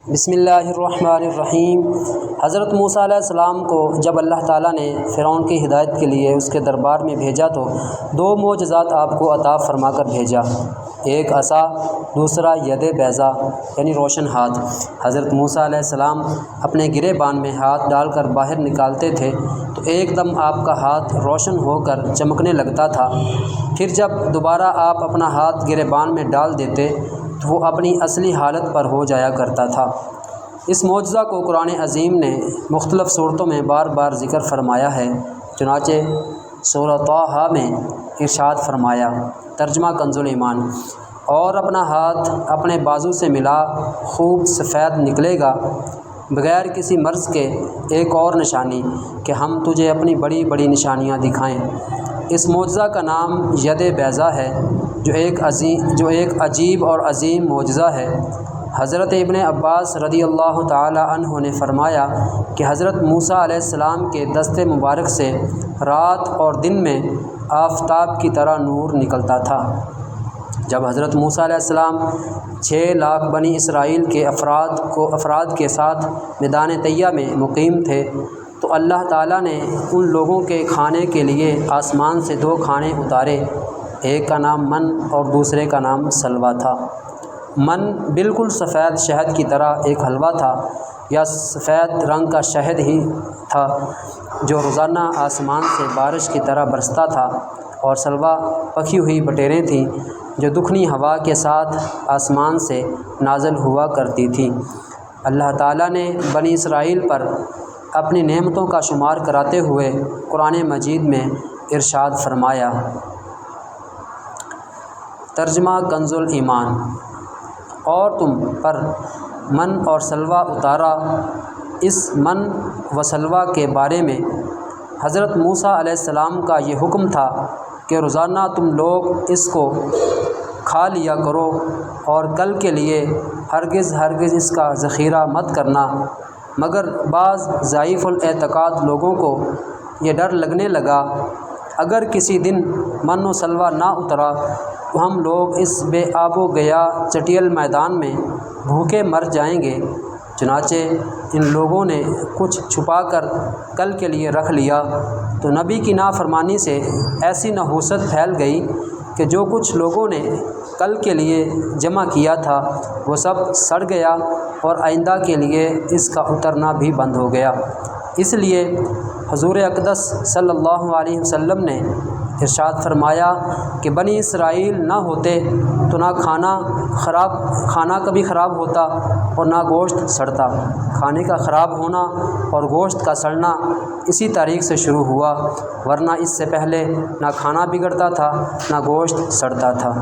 بسم اللہ الرحمن الرحیم۔ حضرت موسیٰ علیہ السلام کو جب اللہ تعالیٰ نے فرعون کی ہدایت کے لیے اس کے دربار میں بھیجا تو دو معجزات آپ کو عطا فرما کر بھیجا، ایک عصا، دوسرا ید بیضا یعنی روشن ہاتھ۔ حضرت موسیٰ علیہ السلام اپنے گریبان میں ہاتھ ڈال کر باہر نکالتے تھے تو ایک دم آپ کا ہاتھ روشن ہو کر چمکنے لگتا تھا، پھر جب دوبارہ آپ اپنا ہاتھ گریبان میں ڈال دیتے تو وہ اپنی اصلی حالت پر ہو جایا کرتا تھا۔ اس معجزہ کو قرآن عظیم نے مختلف صورتوں میں بار بار ذکر فرمایا ہے، چنانچہ سورہ طٰہٰ میں ارشاد فرمایا، ترجمہ کنز ایمان، اور اپنا ہاتھ اپنے بازو سے ملا، خوب سفید نکلے گا بغیر کسی مرض کے، ایک اور نشانی کہ ہم تجھے اپنی بڑی بڑی نشانیاں دکھائیں۔ اس معجزہ کا نام ید بیضا ہے، جو ایک عجیب اور عظیم معجزہ ہے۔ حضرت ابن عباس رضی اللہ تعالی عنہ نے فرمایا کہ حضرت موسیٰ علیہ السلام کے دست مبارک سے رات اور دن میں آفتاب کی طرح نور نکلتا تھا۔ جب حضرت موسیٰ علیہ السلام 6 لاکھ بنی اسرائیل کے افراد کے ساتھ میدان طیہ میں مقیم تھے تو اللہ تعالیٰ نے ان لوگوں کے کھانے کے لیے آسمان سے 2 کھانے اتارے، ایک کا نام من اور دوسرے کا نام سلویٰ تھا۔ من بالکل سفید شہد کی طرح ایک حلوہ تھا یا سفید رنگ کا شہد ہی تھا جو روزانہ آسمان سے بارش کی طرح برستا تھا، اور سلویٰ پکی ہوئی بٹیریں تھیں جو دکھنی ہوا کے ساتھ آسمان سے نازل ہوا کرتی تھیں۔ اللہ تعالیٰ نے بنی اسرائیل پر اپنی نعمتوں کا شمار کراتے ہوئے قرآن مجید میں ارشاد فرمایا، ترجمہ کنز ایمان، اور تم پر من اور سلویٰ اتارا۔ اس من و سلویٰ کے بارے میں حضرت موسیٰ علیہ السلام کا یہ حکم تھا کہ روزانہ تم لوگ اس کو کھا لیا کرو اور کل کے لیے ہرگز اس کا ذخیرہ مت کرنا، مگر بعض ضعیف الاعتقاد لوگوں کو یہ ڈر لگنے لگا اگر کسی دن من و سلویٰ نہ اترا تو ہم لوگ اس بے آب و گیا چٹیل میدان میں بھوکے مر جائیں گے، چنانچہ ان لوگوں نے کچھ چھپا کر کل کے لیے رکھ لیا تو نبی کی نافرمانی سے ایسی نحوست پھیل گئی کہ جو کچھ لوگوں نے کل کے لیے جمع کیا تھا وہ سب سڑ گیا اور آئندہ کے لیے اس کا اترنا بھی بند ہو گیا۔ اس لیے حضور اقدس صلی اللہ علیہ وسلم نے ارشاد فرمایا کہ بنی اسرائیل نہ ہوتے تو نہ کھانا کبھی خراب ہوتا اور نہ گوشت سڑتا۔ کھانے کا خراب ہونا اور گوشت کا سڑنا اسی تاریخ سے شروع ہوا، ورنہ اس سے پہلے نہ کھانا بگڑتا تھا نہ گوشت سڑتا تھا۔